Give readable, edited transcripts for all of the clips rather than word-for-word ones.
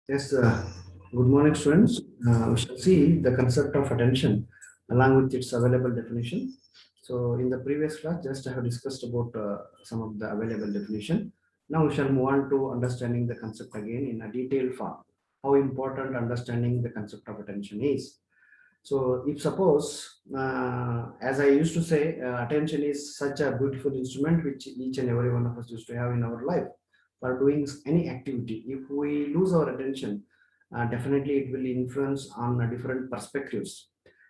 Yes, good morning, students. We shall see the concept of attention along with its available definition. So, in the previous class, just I have discussed about some of the available definition. Now, we shall move on to understanding the concept again in a detailed form. How important understanding the concept of attention is. So, if suppose, as I used to say, attention is such a beautiful instrument which each and every one of us used to have in our life for doing any activity. If we lose our attention, definitely it will influence on different perspectives.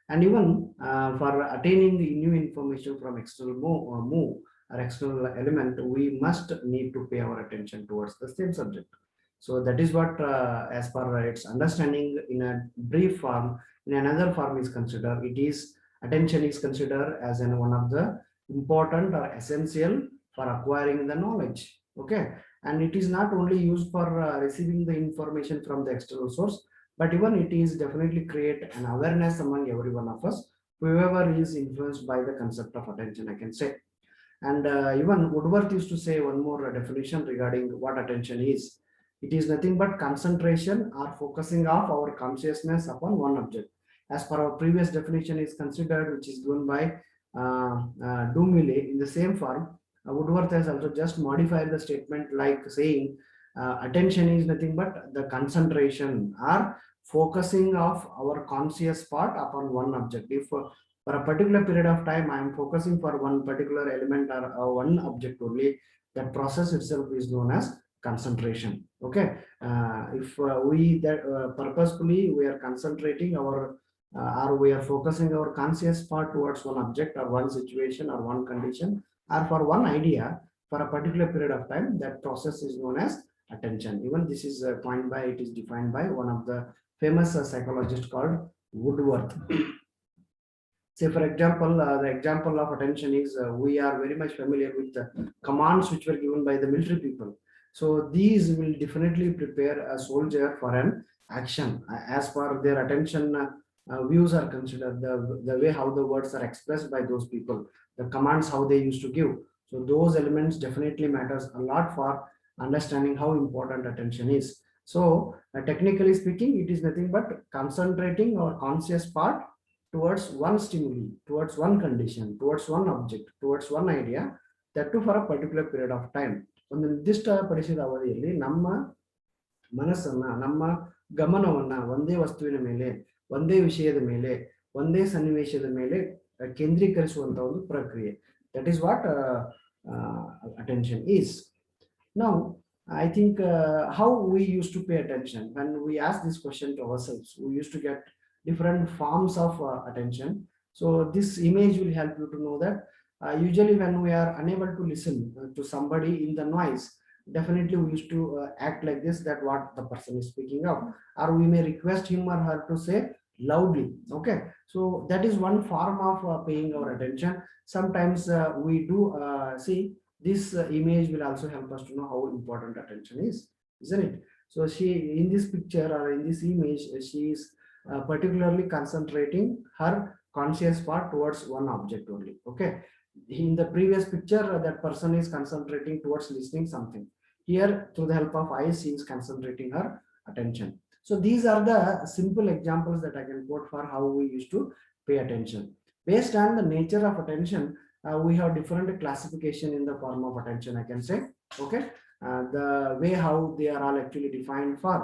And even for attaining the new information from external move or external element, we must need to pay our attention towards the same subject. So that is what, as per its understanding in a brief form, in another form is considered. It is attention is considered as one of the important or essential for acquiring the knowledge. Okay, and it is not only used for receiving the information from the external source, but even it is definitely create an awareness among every one of us, whoever is influenced by the concept of attention, I can say. And even Woodworth used to say one more definition regarding what attention is. It is nothing but concentration or focusing of our consciousness upon one object. As per our previous definition is considered, which is given by Dumile in the same form, Woodworth has also just modified the statement like saying attention is nothing but the concentration or focusing of our conscious part upon one object. If for a particular period of time I am focusing for one particular element or one object only, that process itself is known as concentration. Okay, if we that purposefully we are concentrating our or we are focusing our conscious part towards one object or one situation or one condition or for one idea for a particular period of time, that process is known as attention. Even this is coined by, it is defined by one of the famous psychologist called Woodworth. Say, for example, the example of attention is we are very much familiar with the commands which were given by the military people. So these will definitely prepare a soldier for an action as per their attention views are considered, the way how the words are expressed by those people, the commands how they used to give. So those elements definitely matters a lot for understanding how important attention is. So technically speaking, it is nothing but concentrating our conscious part towards one stimuli, towards one condition, towards one object, towards one idea, that too for a particular period of time. ಒಂದು ನಿರ್ದಿಷ್ಟ ಪಡಿಸಿದ ಅವಧಿಯಲ್ಲಿ ನಮ್ಮ ಮನಸ್ಸನ್ನ, ನಮ್ಮ ಗಮನವನ್ನ ಒಂದೇ ವಸ್ತುವಿನ ಮೇಲೆ, ಒಂದೇ ವಿಷಯದ ಮೇಲೆ, ಒಂದೇ ಸನ್ನಿವೇಶದ ಮೇಲೆ ಕೇಂದ್ರೀಕರಿಸುವಂತ ಒಂದು ಪ್ರಕ್ರಿಯೆ. That is what attention is. Now, I think how we used to pay attention when we ask this question to ourselves, we used to get different forms of attention. So this image will help you to know that usually when we are unable to listen to somebody in the noise, definitely we used to act like this, that what the person is speaking of, or we may request him or her to say loudly. Okay, so that is one form of paying our attention. Sometimes we do see this image will also help us to know how important attention is, isn't it? So she, in this picture or in this image, she is particularly concentrating her conscious part towards one object only. Okay, in the previous picture that person is concentrating towards listening something. Here, through the help of eyes, she is concentrating her attention. So these are the simple examples that I can quote for how we used to pay attention. Based on the nature of attention, we have different classification in the form of attention, I can say. Okay, the way how they are all actually defined for,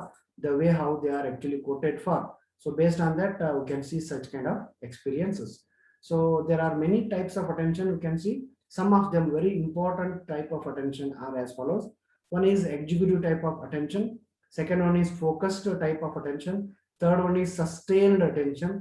the way how they are actually quoted for. So based on that, we can see such kind of experiences. So there are many types of attention. You can see some of them very important type of attention are as follows. One is executive type of attention. Second one is focused type of attention. Third one is sustained attention.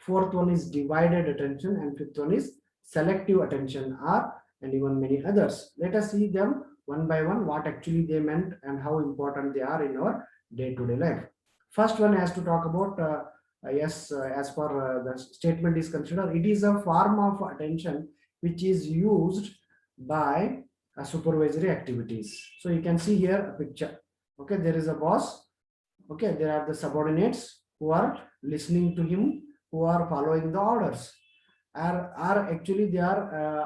Fourth one is divided attention, and fifth one is selective attention, are and even many others. Let us see them one by one, what actually they meant and how important they are in our day-to-day life. First one has to talk about yes, as per the statement is considered, it is a form of attention which is used by supervisory activities. So you can see here a picture. Okay, there is a boss. Okay, there are the subordinates who are listening to him, who are following the orders, are actually they are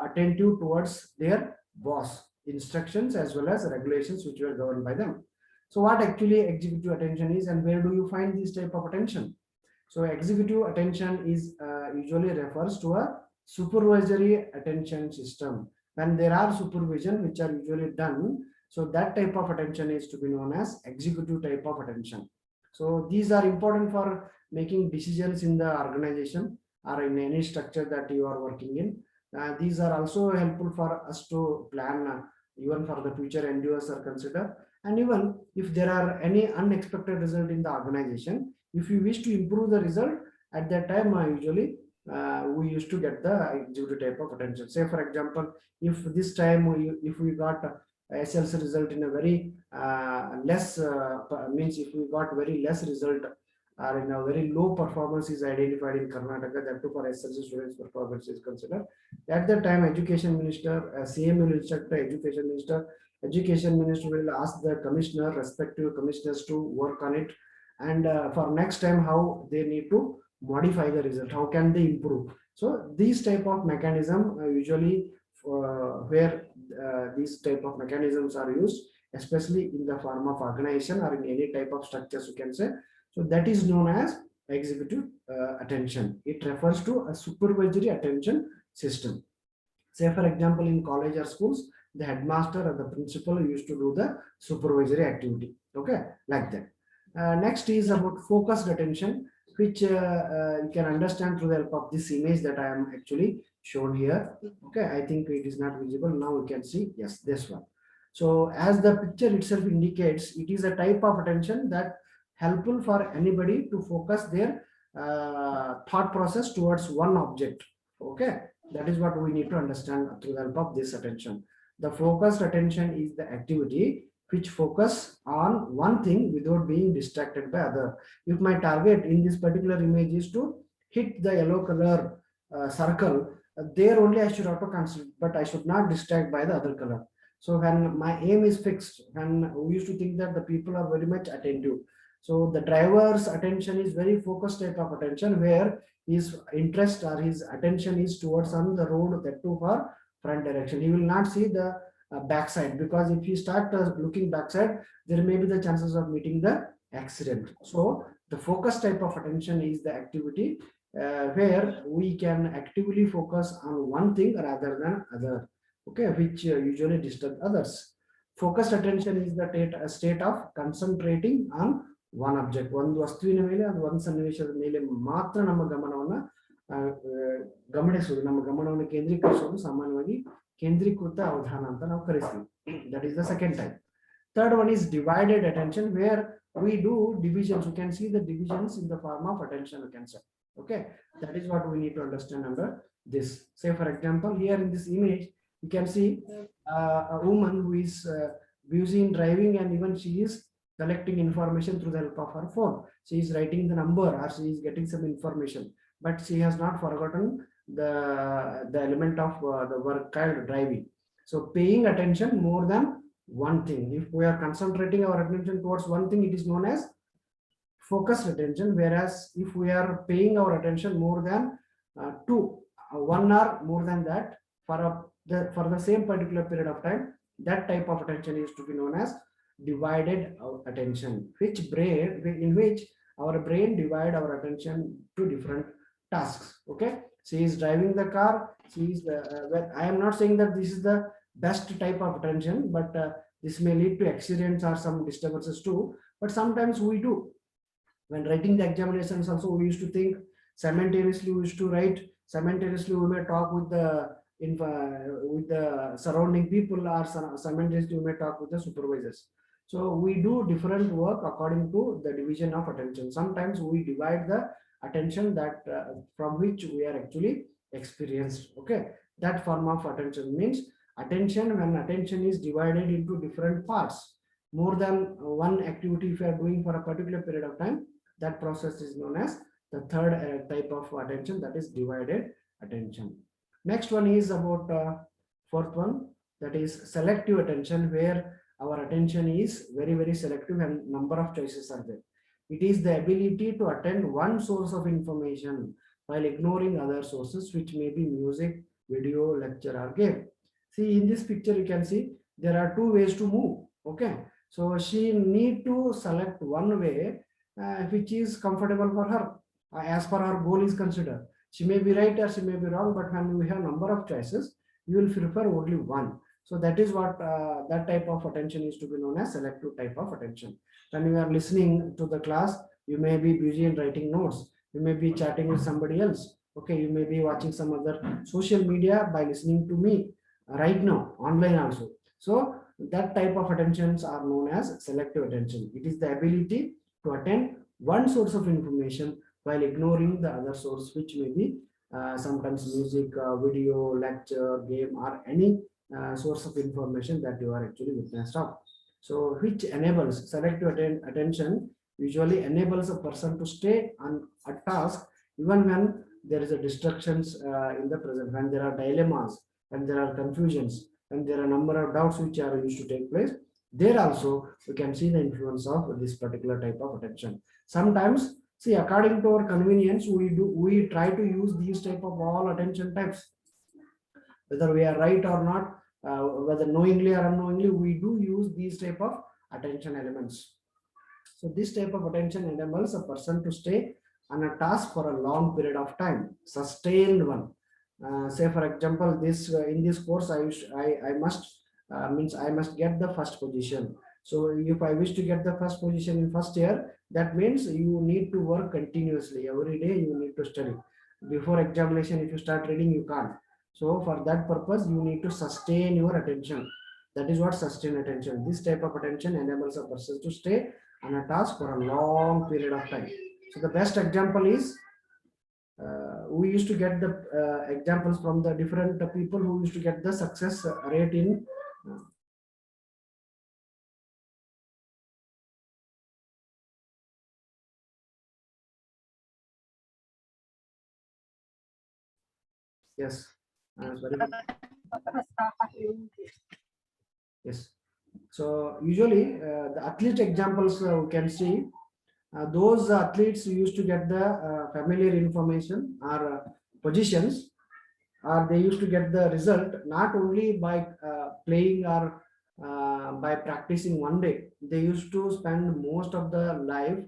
attentive towards their boss instructions as well as regulations which were governed by them. So what actually executive attention is, and where do you find this type of attention? So executive attention is usually refers to a supervisory attention system. When there are supervision which are usually done, so that type of attention is to be known as executive type of attention. So these are important for making decisions in the organization or in any structure that you are working in. These are also helpful for us to plan even for the future endeavors are considered. And even if there are any unexpected result in the organization, if you wish to improve the result at that time, usually we used to get the executive type of attention. Say for example, if this time if we got SLC result in a very less means if we got very less result or in a very low performance is identified in Karnataka, that too for SLC students performance is considered. At that time, education minister, CM will instruct the education minister. Education minister will ask the commissioner, respective commissioners to work on it, and for next time how they need to modify the result, how can they improve. So these type of mechanism usually where these type of mechanisms are used, especially in the form of organization or in any type of structures you can say. So that is known as executive attention. It refers to a supervisory attention system. Say for example, in college or schools, the headmaster or the principal used to do the supervisory activity, okay, like that. Next is about focused attention, which you can understand through the help of this image that I am actually shown here. Okay, I think it is not visible now. You can see, yes, this one. So as the picture itself indicates, it is a type of attention that helpful for anybody to focus their thought process towards one object. Okay, that is what we need to understand through the help of this attention. The focused attention is the activity which focus on one thing without being distracted by other. If my target in this particular image is to hit the yellow color circle, there only I should auto concentrate, but I should not distract by the other color. So when my aim is fixed, and we used to think that the people are very much attentive. So the driver's attention is very focused type of attention, where his interest or his attention is towards on the road, that too for front direction. He will not see the backside, because if you start looking backside, there may be the chances of meeting the accident. So the focus type of attention is the activity where we can actively focus on one thing rather than other, okay, which usually disturb others. Focused attention is the state of concentrating on one object. ಒಂದು ವಸ್ತುವಿನ ಮೇಲೆ ಅದು ಒಂದು ಸನ್ನಿವೇಶದ ಮೇಲೆ ಮಾತ್ರ ನಮ್ಮ ಗಮನವನ್ನ ಗಮನಿಸುವುದು, ನಮ್ಮ ಗಮನವನ್ನು ಕೇಂದ್ರೀಕರಿಸುವುದು ಸಾಮಾನ್ಯವಾಗಿ ಕೇಂದ್ರೀಕೃತ ಅವಧಾನ ಅಂತ ನಾವು ಕರೆಸ್ತೀವಿ. That is the second type. Third one is divided attention, where we do divisions. You can see the divisions in the form of attention, you can say. Okay, that is what we need to understand under this. Say for example, here in this image, you can see a woman who is busy in driving, and even she is collecting information through the help of her phone. She is writing the number, or she is getting some information, but she has not forgotten the element of the work called driving. So paying attention more than one thing. If we are concentrating our attention towards one thing, it is known as focused attention. Whereas if we are paying our attention more than one or more than that for the same particular period of time, that type of attention is to be known as divided attention, in which our brain divide our attention to different tasks. Okay, she is driving the car, she is well, I am not saying that this is the best type of attention, but this may lead to accidents or some disturbances too. But sometimes we do, when writing the examinations also, we used to think simultaneously, we used to write simultaneously, we may talk with the surrounding people, or simultaneously we may talk with the supervisors. So we do different work according to the division of attention. Sometimes we divide the attention that from which we are actually experienced. Okay, that form of attention means attention, when attention is divided into different parts, more than one activity if you are doing for a particular period of time, that process is known as the third type of attention, that is divided attention. Next one is about fourth one, that is selective attention, where our attention is very, very selective and number of choices are there. It is the ability to attend one source of information while ignoring other sources, which may be music, video, lecture, or game. See, in this picture, you can see there are two ways to move. Okay, So she need to select one way which is comfortable for her as per her goal is considered. She may be right or she may be wrong, but when we have number of choices, you will prefer only one. So that is what that type of attention is to be known as selective type of attention. When you are listening to the class, you may be busy in writing notes. You may be chatting with somebody else. Okay, you may be watching some other social media by listening to me right now online also. So that type of attentions are known as selective attention. It is the ability to attend one source of information while ignoring the other source, which may be sometimes music, video, lecture, game, or any source of information that you are actually witnessed of. So which enables selective attention usually enables a person to stay on a task even when there is a distractions in the present, when there are dilemmas, when there are confusions, when there are a number of doubts which are used to take place. There also we can see the influence of this particular type of attention. Sometimes, see, according to our convenience, we try to use these type of all attention types, whether we are right or not, whether knowingly or unknowingly, we do use these type of attention elements. So this type of attention enables a person to stay on a task for a long period of time, sustained one. Say for example, this in this course, I must means I must get the first position. So if I wish to get the first position in first year, that means you need to work continuously. Every day you need to study. Before examination, if you start reading, you can't. So for that purpose, you need to sustain your attention. That is what sustain attention. This type of attention enables a person to stay on a task for a long period of time. So the best example is we used to get the examples from the different people who used to get the success rate in yes, sorry. Yes. So usually the athlete examples we can see those athletes used to get the familiar information or positions, or they used to get the result not only by playing or by practicing one day. They used to spend most of the life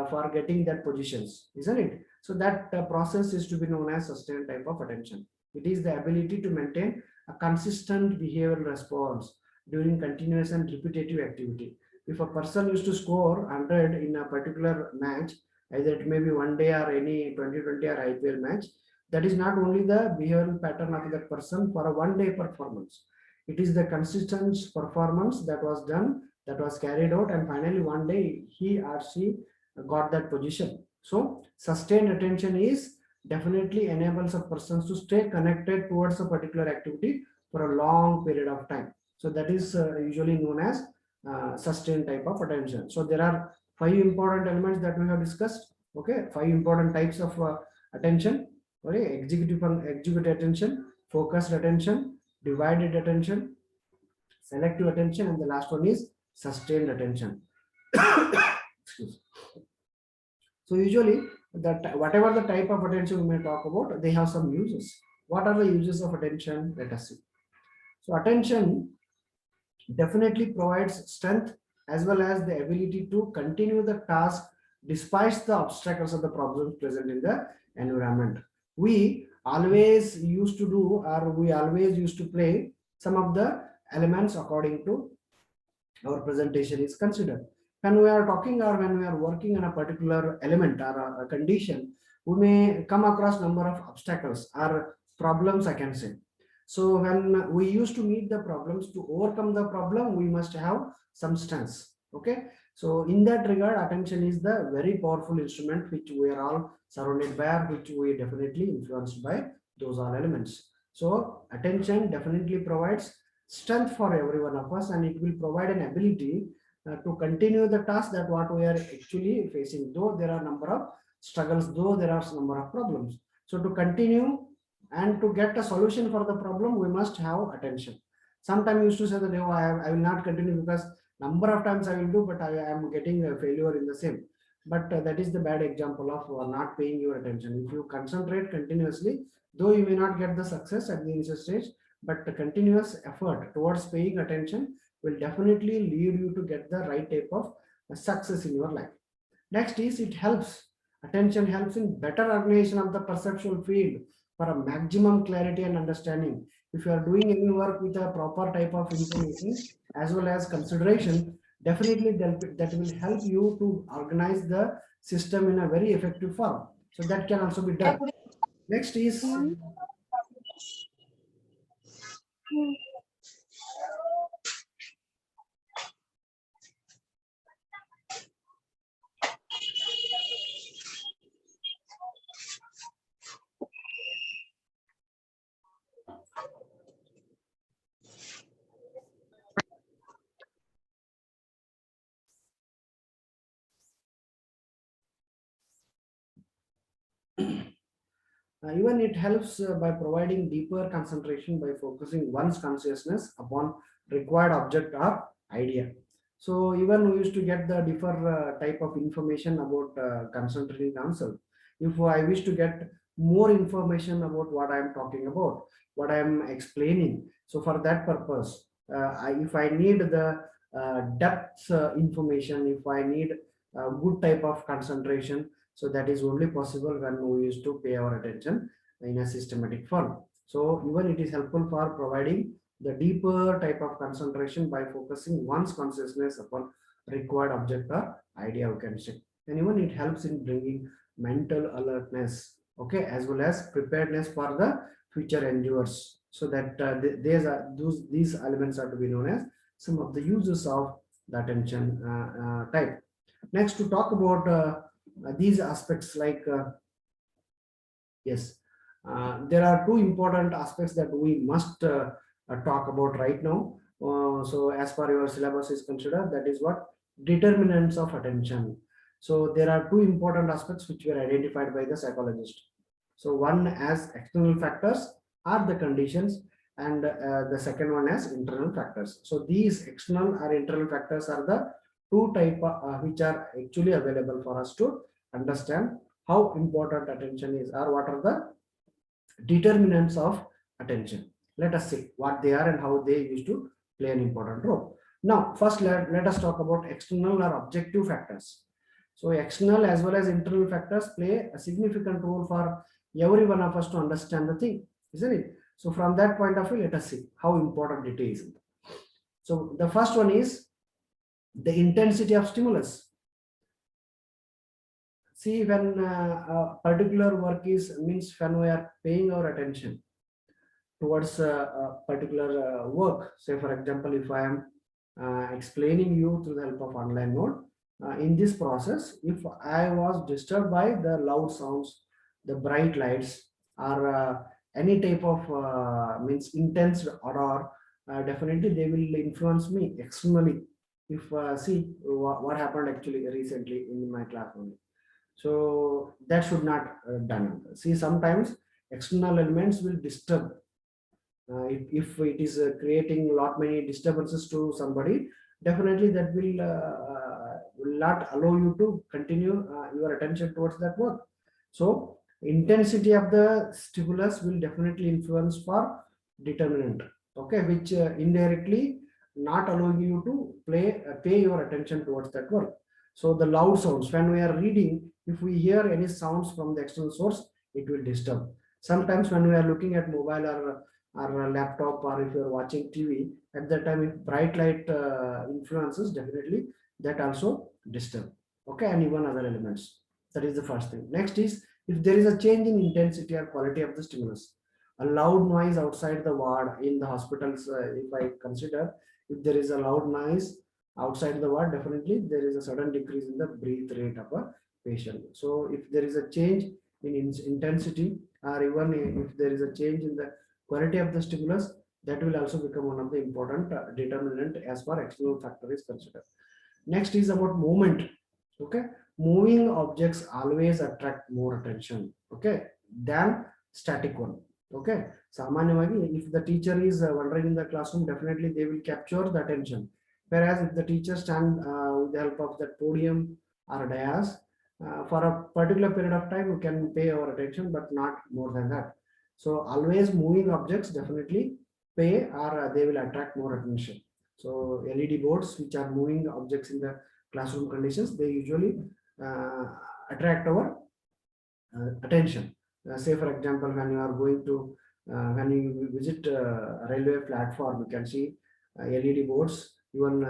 for getting that positions, isn't it? So that process is to be known as sustained type of attention. It is the ability to maintain a consistent behavioral response during continuous and repetitive activity. If a person used to score 100 in a particular match, either it may be one day or any 2020 or IPL match, that is not only the behavioral pattern of that person for a one day performance. It is the consistent performance that was done, that was carried out, and finally one day he or she got that position. So sustained attention is definitely enables a person to stay connected towards a particular activity for a long period of time. So that is usually known as sustained type of attention. So there are 5 important elements that we have discussed. Okay, 5 important types of attention. Okay, executive attention, focused attention, divided attention, selective attention, and the last one is sustained attention. So usually that whatever the type of attention we may talk about, they have some uses. What are the uses of attention? Let us see. So attention definitely provides strength as well as the ability to continue the task despite the obstacles of the problems present in the environment. We always used to do, or we always used to play some of the elements according to our presentation is considered. When we are talking or when we are working on a particular element or a condition, we may come across number of obstacles or problems, I can say. So when we used to meet the problems, to overcome the problem, we must have some strengths. Okay. So in that regard, attention is the very powerful instrument which we are all surrounded by, which we definitely influenced by those all elements. So attention definitely provides strength for every one of us, and it will provide an ability to continue the task that what we are actually facing, though there are number of struggles, though there are number of problems. So to continue and to get a solution for the problem, we must have attention. Sometimes used to say that oh, I will not continue because number of times I will do, but I am getting a failure in the same. But that is the bad example of not paying your attention. If you concentrate continuously, though you may not get the success at the initial stage, but the continuous effort towards paying attention will definitely lead you to get the right type of success in your life. Next is it helps. Attention helps in better organization of the perceptual field for a maximum clarity and understanding. If you are doing any work with a proper type of information as well as consideration, definitely that will help you to organize the system in a very effective form. So that can also be done. Next is even it helps by providing deeper concentration by focusing one's consciousness upon required object or idea. So even we used to get the different type of information about concentrating ourselves. If I wish to get more information about what I am talking about, what I am explaining, so for that purpose, if I need the depth information, if I need a good type of concentration, so that is only possible when we used to pay our attention in a systematic form. So even it is helpful for providing the deeper type of concentration by focusing one's consciousness upon required object or idea, we can say. And even it helps in bringing mental alertness, okay, as well as preparedness for the future endeavors. So that these elements are to be known as some of the uses of the attention type. Next, to talk about these aspects, like yes, there are two important aspects that we must talk about right now. So as per your syllabus is considered, that is what determinants of attention. So there are two important aspects which were identified by the psychologist. So one as external factors are the conditions, and the second one as internal factors. So these external or internal factors are the two type which are actually available for us to understand how important attention is, or what are the determinants of attention. Let us see what they are and how they used to play an important role. Now first let us talk about external or objective factors. So external as well as internal factors play a significant role for every one of us to understand the thing, isn't it? So from that point of view, let us see how important it is. So the first one is the intensity of stimulus. See, when a particular work is means when we are paying our attention towards a particular work, say for example, if I am explaining you through the help of online mode, in this process, if I was disturbed by the loud sounds, the bright lights, or any type of means intense odor, definitely they will influence me externally. If see what happened actually recently in my class only. So that should not done. See, sometimes external elements will disturb. If it is creating a lot many disturbances to somebody, definitely that will not allow you to continue your attention towards that work. So intensity of the stimulus will definitely influence for determinant, okay, which indirectly not allowing you to pay your attention towards that work. So the loud sounds, when we are reading, if we hear any sounds from the external source, it will disturb. Sometimes when we are looking at mobile or a laptop, or if you are watching TV, at that time if bright light influences, definitely that also disturb, okay, and even other elements. That is the first thing. Next is if there is a change in intensity or quality of the stimulus. A loud noise outside the ward in the hospitals, if I consider, if there is a loud noise outside the ward, definitely there is a sudden decrease in the breath rate of a patient. So if there is a change in intensity, or even if there is a change in the quality of the stimulus, that will also become one of the important determinant as far external factor is considered. Next is about movement, okay. Moving objects always attract more attention, okay, than static one, okay. Samanyavagi, if the teacher is wandering in the classroom, definitely they will capture the attention. Whereas if the teacher stand with the help of that podium or dais, for a particular period of time, we can pay our attention, but not more than that. So always moving objects definitely pay, or they will attract more attention. So LED boards, which are moving objects in the classroom conditions, they usually attract our attention. Say for example, when you are going to when you visit a railway platform, you can see LED boards. Even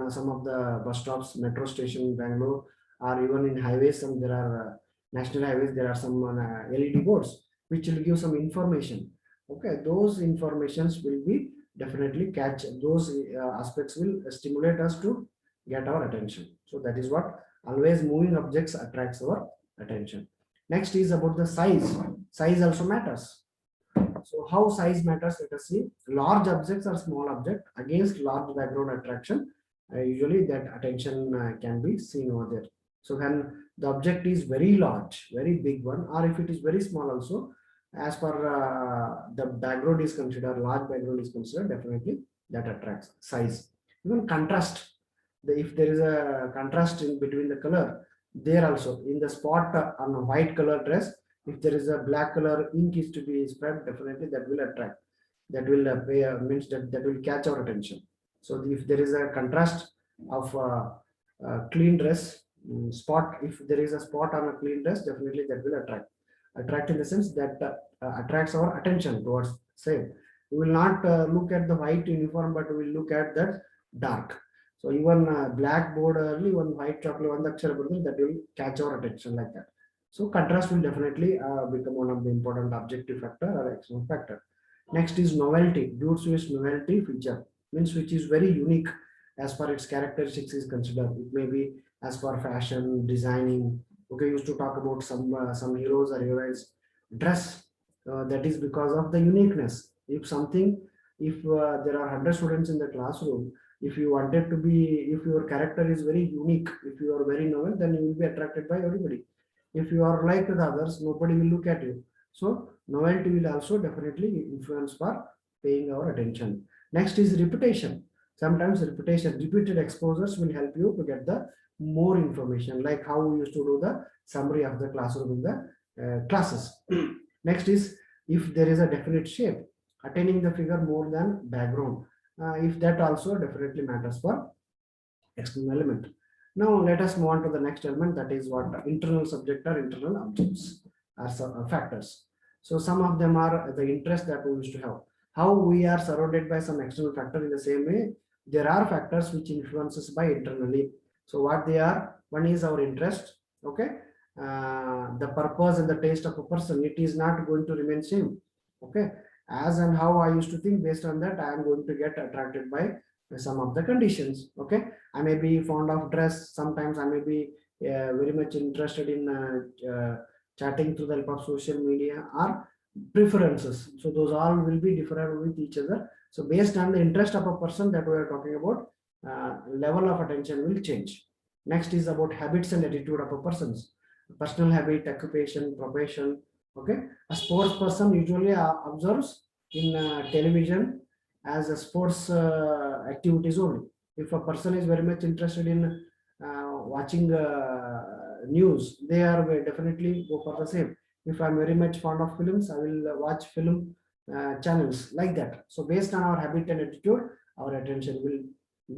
some of the bus stops, metro station in Bangalore, or even in highways, some there are national highways. There are some LED boards which will give some information. Okay, those informations will be definitely catch. Those aspects will stimulate us to get our attention. So that is what always moving objects attracts our attention. Next is about the size. Size also matters. So how size matters? Let us see. Large objects or small object against large background attraction. Usually that attention can be seen over there. So when the object is very large, very big one, or if it is very small also, as per the background is considered, large background is considered, definitely that attracts size. Even contrast. If there is a contrast in between the color, there also in the spot on a white color dress, if there is a black color ink is to be spread, definitely that will attract, that will means that will catch our attention. So if there is a contrast of clean dress spot, if there is a spot on a clean dress, definitely that will attract in the sense that attracts our attention towards same. We will not look at the white uniform, but we will look at that dark. So even black board early, one white chocolate, one that will catch our attention like that. So contrast will definitely become one of the important objective factor or external factor. Next is novelty. Due to its novelty feature, means which is very unique as per its characteristics is considered. It may be as per fashion, designing. Okay, used to talk about some heroes or heroines dress. That is because of the uniqueness. If something, if there are 100 students in the classroom, if you wanted to be, if your character is very unique, if you are very novel, then you will be attracted by everybody. If you are like the others, nobody will look at you. So novelty will also definitely influence for paying our attention. Next is repetition. Sometimes repetition, repeated exposures will help you to get the more information, like how we used to do the summary of the classroom in the classes. Next is if there is a definite shape, attaining the figure more than background. If that also definitely matters for external element. Now let us move on to the next element, that is what internal subject or internal objects are some factors. So some of them are the interest that we used to have. How we are surrounded by some external factor, in the same way there are factors which influences by internally. So what they are, one is our interest. Okay, the purpose and the taste of a person, it is not going to remain same. Okay, as and how I used to think, based on that I am going to get attracted by some of the conditions. Okay, I may be fond of dress, sometimes I may be very much interested in chatting through the help of social media or preferences. So those all will be different with each other. So based on the interest of a person that we are talking about, level of attention will change. Next is about habits and attitude of a person's personal habit, occupation, profession. Okay, a sports person usually observes in television as a sports activities only. If a person is very much interested in watching news, they are definitely go for the same. If I'm very much fond of films, I will watch film channels like that. So based on our habit and attitude, our attention will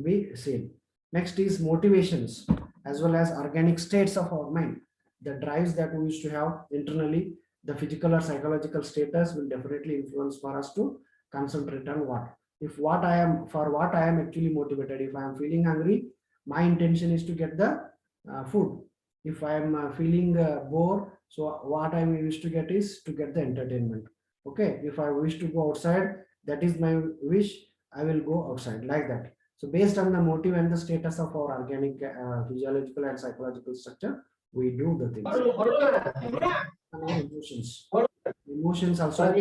be same. Next is motivations as well as organic states of our mind. The drives that we used to have internally, the physical or psychological status will definitely influence for us to concentrate on what. If what I am, for what I am actually motivated, if I am feeling hungry, my intention is to get the food. If I am feeling bored, so what I wish to get is to get the entertainment. Okay, if I wish to go outside, that is my wish, I will go outside, like that. So based on the motive and the status of our organic physiological and psychological structure, we do the things. And our emotions. Emotions also.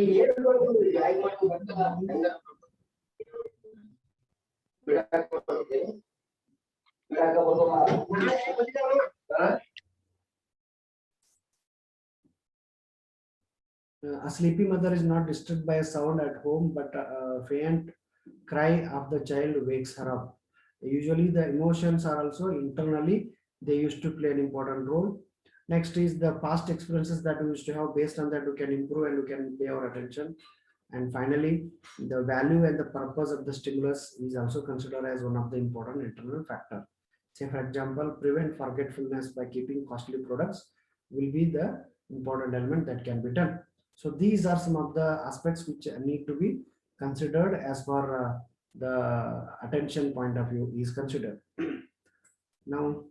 A sleepy mother is not disturbed by a sound at home, but a faint cry of the child wakes her up. Usually the emotions are also internally, they used to play an important role. Next is the past experiences that we used to have. Based on that, we can improve and we can pay our attention. And finally, the value and the purpose of the stimulus is also considered as one of the important internal factor. Say, for example, prevent forgetfulness by keeping costly products will be the important element that can be done. So these are some of the aspects which need to be considered as far the attention point of view is considered. Now,